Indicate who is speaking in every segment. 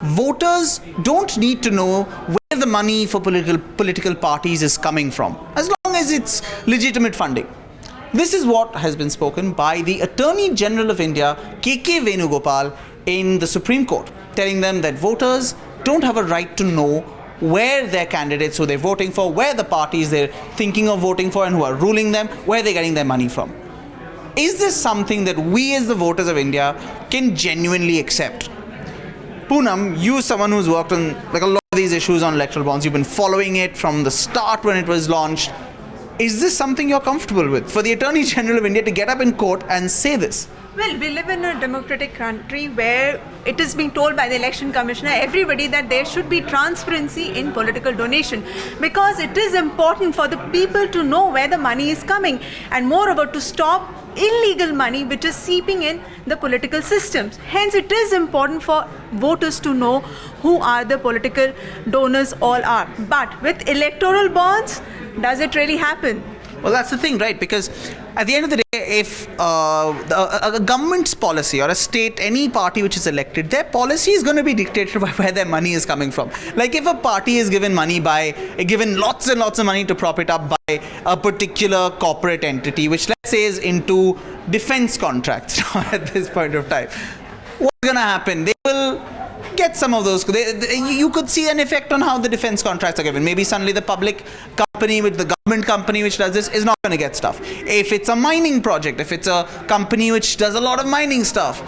Speaker 1: voters don't need to know where the money for political parties is coming from, as long as it's legitimate funding. This is what has been spoken by the Attorney General of India, K.K. Venugopal, in the Supreme Court, telling them that voters don't have a right to know where their candidates who they're voting for, where the parties they're thinking of voting for and who are ruling them, where they're getting their money from. Is this something that we as the voters of India can genuinely accept? Poonam, you, someone who's worked on a lot of these issues on electoral bonds, you've been following it from the start when it was launched. Is this something you're comfortable with, for the Attorney General of India to get up in court and say this?
Speaker 2: Well, we live in a democratic country where it is being told by the election commissioner, everybody, that there should be transparency in political donation, because it is important for the people to know where the money is coming, and moreover to stop illegal money which is seeping in the political systems. Hence, it is important for voters to know who are the political donors all are. But with electoral bonds, does it really happen?
Speaker 1: Well, that's the thing, right? Because at the end of the day, if a government's policy or a state, any party which is elected, their policy is going to be dictated by where their money is coming from. Like if a party is given lots and lots of money to prop it up by a particular corporate entity, which let's say is into defense contracts at this point of time, what's going to happen? They will get some of those. You could see an effect on how the defense contracts are given. Maybe suddenly the public company, with the government company which does this, is not going to get stuff. If it's a mining project, if it's a company which does a lot of mining stuff,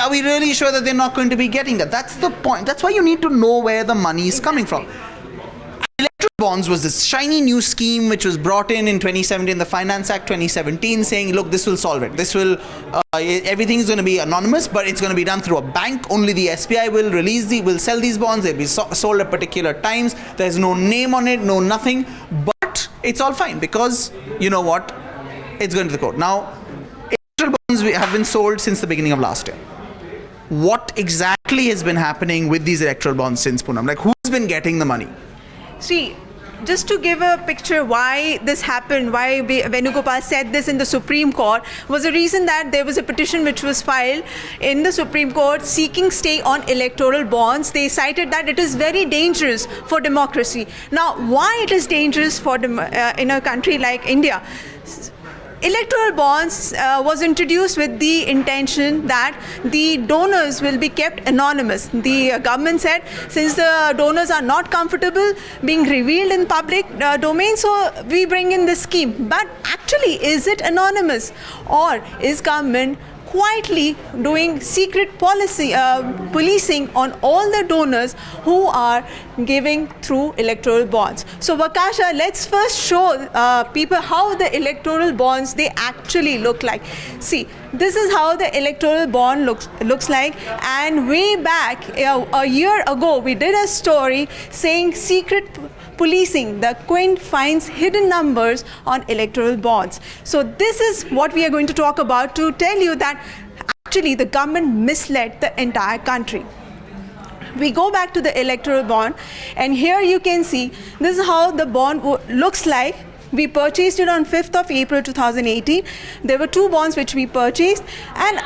Speaker 1: are we really sure that they're not going to be getting that? That's the point. That's why you need to know where the money is coming from. Electoral bonds was this shiny new scheme which was brought in 2017, the Finance Act 2017, saying, look, this will solve it. This will, everything is going to be anonymous, but it's going to be done through a bank. Only the SBI will sell these bonds. They'll be sold at particular times. There's no name on it, no nothing. But it's all fine because, you know what, it's going to the court. Now, electoral bonds have been sold since the beginning of last year. What exactly has been happening with these electoral bonds since, Poonam? Like, who's been getting the money?
Speaker 2: See, just to give a picture why this happened, why Venugopal said this in the Supreme Court, was the reason that there was a petition which was filed in the Supreme Court seeking stay on electoral bonds. They cited that it is very dangerous for democracy. Now, why it is dangerous for in a country like India? Electoral bonds was introduced with the intention that the donors will be kept anonymous. The government said since the donors are not comfortable being revealed in public domain, so we bring in this scheme. But actually, is it anonymous, or is government quietly doing secret policy policing on all the donors who are giving through electoral bonds? So Vakasha, let's first show people how the electoral bonds they actually look like. See, this is how the electoral bond looks like, and way back a year ago we did a story saying secret policing, the Quint finds hidden numbers on electoral bonds. So this is what we are going to talk about, to tell you that actually the government misled the entire country. We go back to the electoral bond, and here you can see this is how the bond looks like. We purchased it on 5th of April 2018. There were two bonds which we purchased, and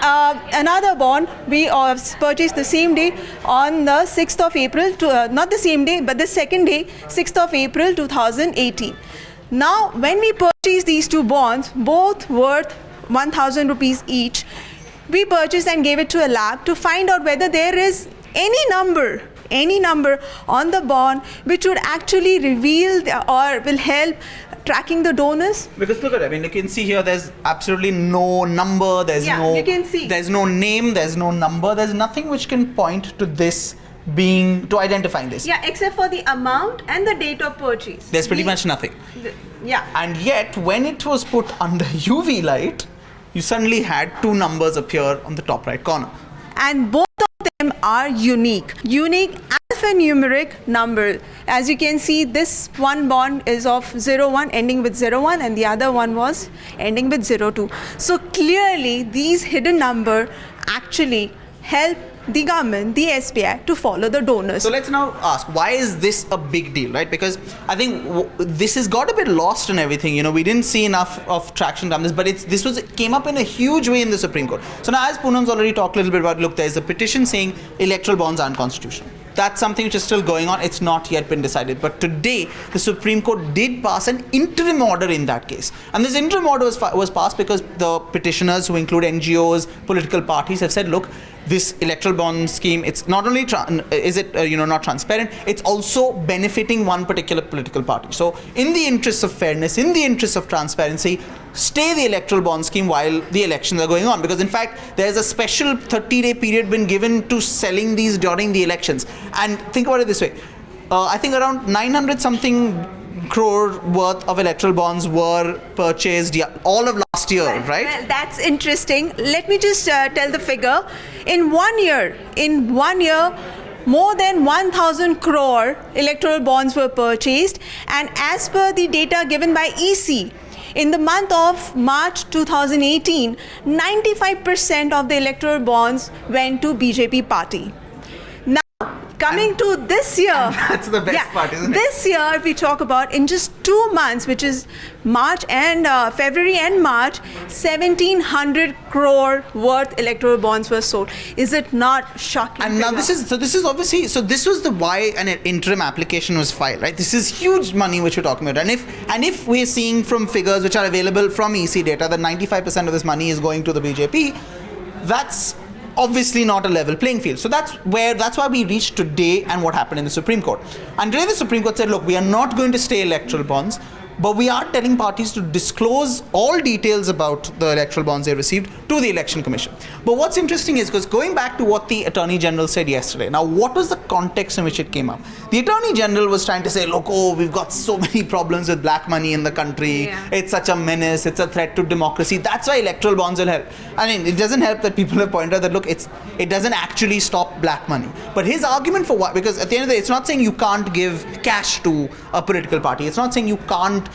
Speaker 2: another bond we purchased the same day on the 6th of April, not the same day, but the second day, 6th of April 2018. Now, when we purchased these two bonds, both worth 1,000 rupees each, we purchased and gave it to a lab to find out whether there is any number on the bond which would actually reveal or will help tracking the donors.
Speaker 1: Because look at it, I mean, you can see here there's absolutely no number,
Speaker 2: you can see.
Speaker 1: There's no name, there's no number, there's nothing which can point to this to identifying this.
Speaker 2: Yeah, except for the amount and the date of purchase.
Speaker 1: There's pretty much nothing.
Speaker 2: Yeah.
Speaker 1: And yet, when it was put under UV light, you suddenly had two numbers appear on the top right corner.
Speaker 2: And both of them are unique alphanumeric number. As you can see, this one bond is of 01 ending with 01, and the other one was ending with 02. So clearly these hidden number actually help the government, the SBI, to follow the donors.
Speaker 1: So let's now ask, why is this a big deal, right? Because I think this has got a bit lost in everything. You know, we didn't see enough of traction on this, but this came up in a huge way in the Supreme Court. So now, as Poonam's already talked a little bit about, look, there's a petition saying electoral bonds aren't constitutional. That's something which is still going on. It's not yet been decided. But today, the Supreme Court did pass an interim order in that case. And this interim order was passed because the petitioners, who include NGOs, political parties, have said, look, this electoral bond scheme, it's not only not transparent, it's also benefiting one particular political party. So in the interests of fairness, in the interests of transparency, stay the electoral bond scheme while the elections are going on. Because in fact, there's a special 30-day period been given to selling these during the elections. And think about it this way. I think around 900 something crore worth of electoral bonds were purchased all of last year, right?
Speaker 2: Well, that's interesting. Let me just tell the figure. In 1 year, more than 1,000 crore electoral bonds were purchased, and as per the data given by EC, in the month of March 2018, 95% of the electoral bonds went to BJP party. Coming to this year,
Speaker 1: that's the best part, isn't it?
Speaker 2: This year, if we talk about, in just 2 months, which is March and February and March, 1,700 crore worth electoral bonds were sold. Is it not shocking?
Speaker 1: And now this is obviously, this was the why an interim application was filed, right? This is huge money which we're talking about. And if we're seeing from figures which are available from EC data that 95% of this money is going to the BJP, that's obviously not a level playing field. So that's why we reached today and what happened in the Supreme Court. And today the Supreme Court said, look, we are not going to stay electoral bonds, but we are telling parties to disclose all details about the electoral bonds they received to the Election Commission. But what's interesting is, because going back to what the Attorney General said yesterday, now what was the context in which it came up? The Attorney General was trying to say, look, we've got so many problems with black money in the country. Yeah. It's such a menace. It's a threat to democracy. That's why electoral bonds will help. I mean, it doesn't help that people have pointed out that, look, it doesn't actually stop black money. But his argument for what, because at the end of the day, it's not saying you can't give cash to a political party. It's not saying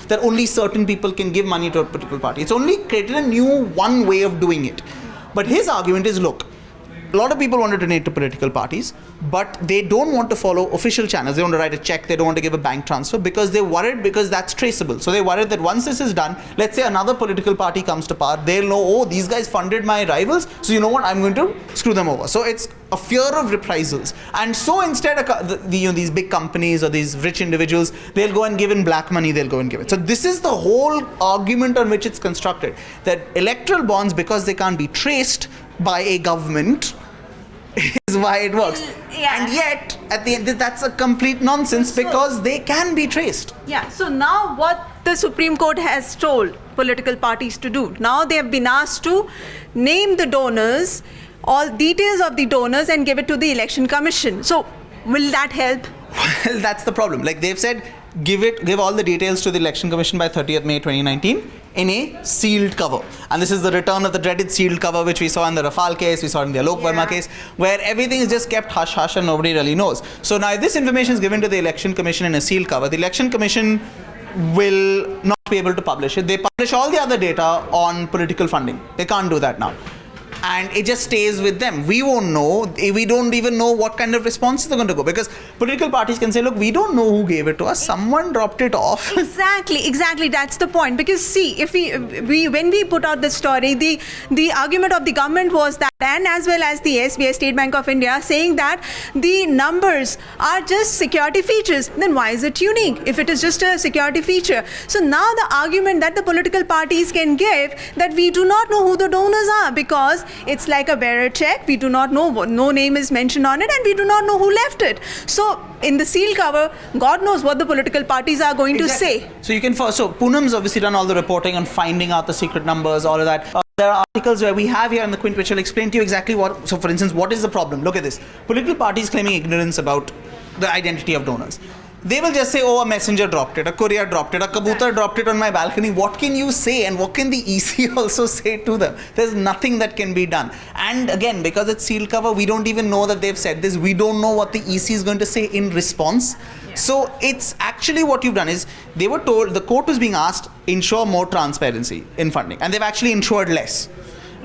Speaker 1: that only certain people can give money to a political party. It's only created a new one way of doing it. But his argument is, look, a lot of people want to donate to political parties, but they don't want to follow official channels. They don't want to write a check. They don't want to give a bank transfer because they're worried, because that's traceable. So they're worried that once this is done, let's say another political party comes to power, they'll know, these guys funded my rivals, so you know what, I'm going to screw them over. So it's a fear of reprisals. And so instead, these big companies or these rich individuals, they'll go and give in black money, they'll go and give it. So this is the whole argument on which it's constructed, that electoral bonds, because they can't be traced by a government, is why it works.
Speaker 2: Yeah.
Speaker 1: And yet, at the end, that's a complete nonsense, because they can be traced.
Speaker 2: Yeah, so now what the Supreme Court has told political parties to do, now they have been asked to name the donors, all details of the donors, and give it to the Election Commission. So will that help?
Speaker 1: Well, that's the problem. Like they've said, give all the details to the Election Commission by 30th May 2019 in a sealed cover. And this is the return of the dreaded sealed cover, which we saw in the Rafale case, we saw in the Alok Verma case, where everything is just kept hush-hush and nobody really knows. So now if this information is given to the Election Commission in a sealed cover, the Election Commission will not be able to publish it. They publish all the other data on political funding. They can't do that now. And it just stays with them. We won't know. We don't even know what kind of responses they're going to go, because political parties can say, look, we don't know who gave it to us. Someone dropped it off.
Speaker 2: Exactly. That's the point. Because see, if when we put out the story, the argument of the government was that, and as well as the SBI, State Bank of India, saying that the numbers are just security features. Then why is it unique if it is just a security feature? So now the argument that the political parties can give, that we do not know who the donors are, because it's like a bearer check. We do not know, no name is mentioned on it, and we do not know who left it. So in the seal cover, God knows what the political parties are going to say.
Speaker 1: So Poonam's obviously done all the reporting on finding out the secret numbers, all of that. There are articles where we have here in the Quint which will explain to you exactly what. So for instance, what is the problem? Look at this. Political parties claiming ignorance about the identity of donors. They will just say, a messenger dropped it, a courier dropped it, a kabutar dropped it on my balcony. What can you say, and what can the EC also say to them? There's nothing that can be done. And again, because it's sealed cover, we don't even know that they've said this. We don't know what the EC is going to say in response. Yeah. So it's actually, what you've done is, they were told, the court was being asked, ensure more transparency in funding. And they've actually ensured less.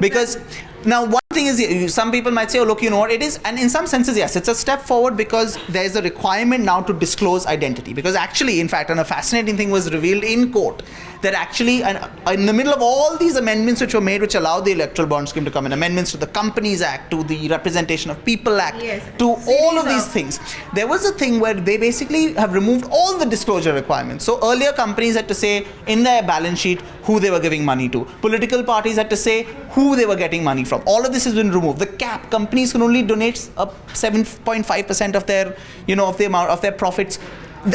Speaker 1: Because now, one thing is, some people might say, oh, look, you know what it is, and in some senses, yes, it's a step forward because there's a requirement now to disclose identity. Because actually, in fact, and a fascinating thing was revealed in court, that actually, in the middle of all these amendments which were made, which allowed the electoral bond scheme to come in, amendments to the Companies Act, to the Representation of People Act,
Speaker 2: yes,
Speaker 1: to all of these things, there was a thing where they basically have removed all the disclosure requirements. So earlier, companies had to say in their balance sheet who they were giving money to. Political parties had to say who they were getting money from. All of this has been removed. The cap, companies can only donate up 7.5% of their, of the amount of their profits.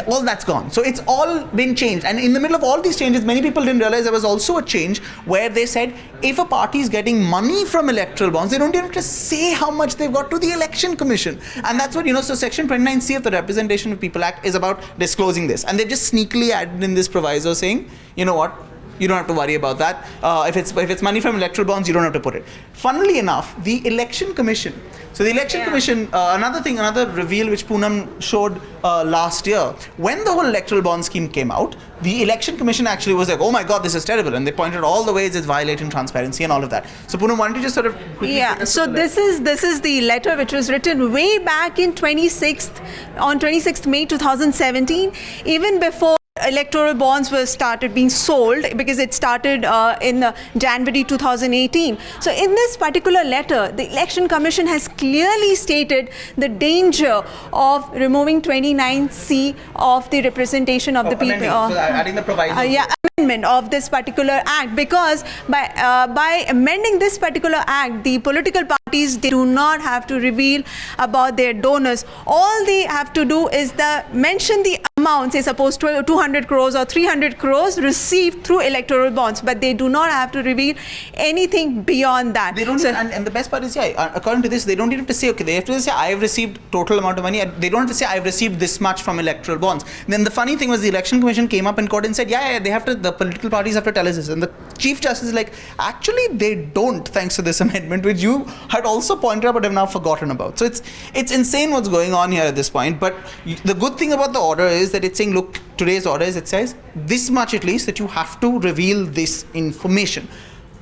Speaker 1: All that's gone. So it's all been changed. And in the middle of all these changes, many people didn't realize there was also a change where they said if a party is getting money from electoral bonds, they don't even have to say how much they've got to the Election Commission. And that's what, so Section 29C of the Representation of People Act is about disclosing this. And they've just sneakily added in this proviso saying, you know what? You don't have to worry about that. If it's money from electoral bonds, you don't have to put it. Funnily enough, the Election Commission. So the Election Commission, another reveal which Poonam showed last year, when the whole electoral bond scheme came out, the Election Commission actually was like, oh my God, this is terrible. And they pointed all the ways it's violating transparency and all of that. So Poonam, why don't you just sort of quickly
Speaker 2: so this is the letter which was written way back in 26th May 2017, even before electoral bonds were started being sold, because it started in January 2018. So in this particular letter, the Election Commission has clearly stated the danger of removing 29C of the representation of the people.
Speaker 1: So adding the proviso.
Speaker 2: Amendment of this particular act, because by amending this particular act, the political parties, they do not have to reveal about their donors. All they have to do is mention the amount, say suppose 200 crores or 300 crores received through electoral bonds, but they do not have to reveal anything beyond that.
Speaker 1: They don't, and the best part is, according to this, they don't even have to say, okay, they have to say, I have received total amount of money. They don't have to say, I have received this much from electoral bonds. Then the funny thing was, the Election Commission came up in court and said, they have to, the political parties have to tell us this. And the Chief Justice is like, actually, they don't, thanks to this amendment, which you had also pointed out but have now forgotten about. So it's insane what's going on here at this point. But the good thing about the order is that it's saying, look, today's order is, it says this much at least, that you have to reveal this information.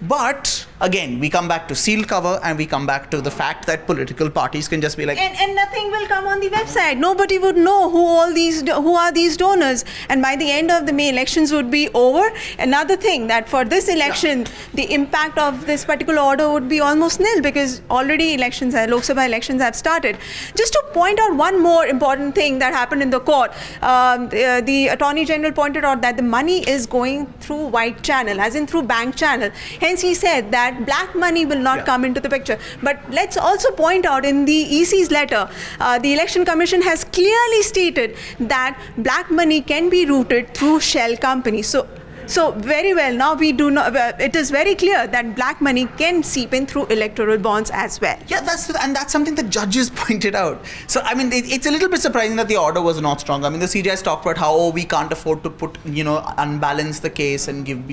Speaker 1: But again, we come back to sealed cover, and we come back to the fact that political parties can just be like,
Speaker 2: and nothing will come on the website. Nobody would know who are these donors, and by the end of the May, elections would be over. Another thing, that for this election, the impact of this particular order would be almost nil, because already Lok Sabha elections have started. Just to point out one more important thing that happened in the court, the Attorney General pointed out that the money is going through white channel, as in through bank channel. Hence, he said that black money will not come into the picture. But let's also point out, in the EC's letter, the Election Commission has clearly stated that black money can be routed through shell companies. So very well, now we do not. It is very clear that black money can seep in through electoral bonds as well.
Speaker 1: Yeah, that's something that judges pointed out. So I mean, it's a little bit surprising that the order was not strong. I mean, the CJ has talked about how we can't afford to put unbalance the case and give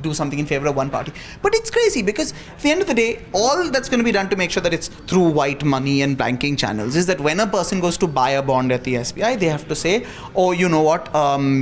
Speaker 1: do something in favor of one party. But it's crazy, because at the end of the day, all that's going to be done to make sure that it's through white money and banking channels is that when a person goes to buy a bond at the SBI, they have to say, oh, you know what,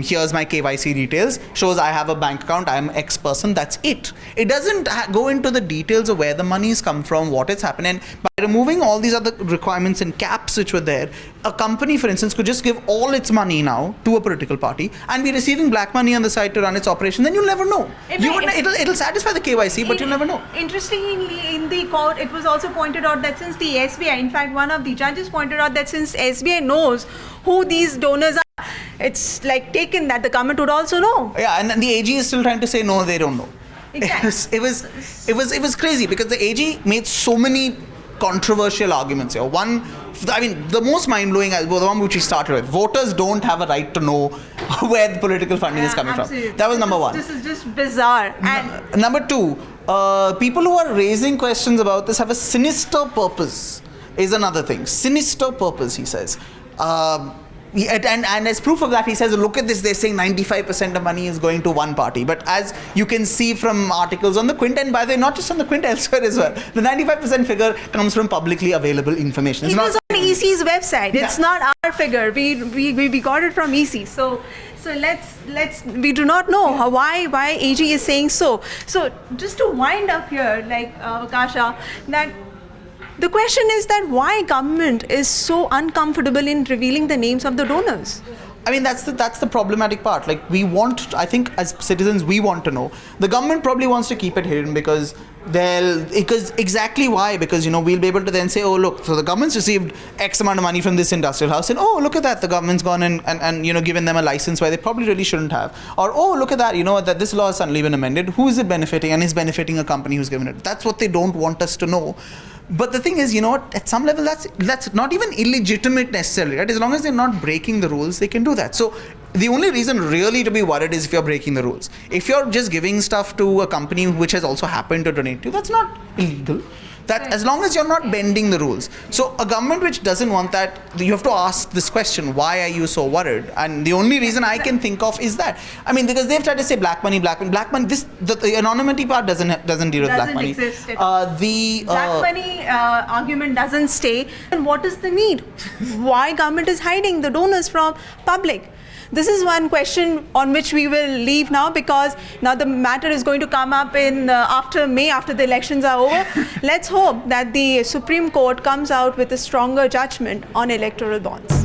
Speaker 1: here's my KYC details, shows I have a bank account, I am X person, that's it. It doesn't go into the details of where the money's come from, what it's happened. And by removing all these other requirements and caps which were there, a company, for instance, could just give all its money now to a political party and be receiving black money on the side to run its operation. Then you'll never know. It'll satisfy the KYC, but you'll never know.
Speaker 2: Interestingly, in the court, it was also pointed out that since the SBI, in fact, one of the judges pointed out that since SBI knows who these donors are, it's like taken that the government would also know.
Speaker 1: Yeah, and the AG is still trying to say no, they don't know.
Speaker 2: Exactly.
Speaker 1: It was crazy, because the AG made so many controversial arguments here. One, I mean, the most mind-blowing was the one which we started with. Voters don't have a right to know where the political funding is coming from. That was number one.
Speaker 2: This is just bizarre. And
Speaker 1: number two, people who are raising questions about this have a sinister purpose, is another thing. Sinister purpose, he says. And as proof of that, he says, look at this, they're saying 95% of money is going to one party. But as you can see from articles on the Quint, and by the way, not just on the Quint, elsewhere as well, the 95% figure comes from publicly available information.
Speaker 2: It was on EC's website. It's not our figure. We got it from EC. So we do not know why AG is saying so. So just to wind up here, like Kasha, that The question is that why government is so uncomfortable in revealing the names of the donors?
Speaker 1: I mean, that's the problematic part. Like, I think as citizens, we want to know. The government probably wants to keep it hidden because exactly why? Because, we'll be able to then say, oh, look, so the government's received X amount of money from this industrial house, and oh, look at that, the government's gone and given them a license where they probably really shouldn't have. Or, oh, look at that, that this law has suddenly been amended. Who is it benefiting? And is benefiting a company who's given it. That's what they don't want us to know. But the thing is, at some level, that's not even illegitimate necessarily, right? As long as they're not breaking the rules, they can do that. So the only reason really to be worried is if you're breaking the rules. If you're just giving stuff to a company which has also happened to donate to you, that's not illegal. That as long as you're not bending the rules. So a government which doesn't want that, you have to ask this question: why are you so worried? And the only reason I can think of is that, I mean, because they've tried to say black money. The anonymity part doesn't deal with black money.
Speaker 2: Exist at all.
Speaker 1: The
Speaker 2: black money argument doesn't stay. And what is the need? Why government is hiding the donors from public? This is one question on which we will leave now, because now the matter is going to come up in after May, after the elections are over. Let's hope that the Supreme Court comes out with a stronger judgment on electoral bonds.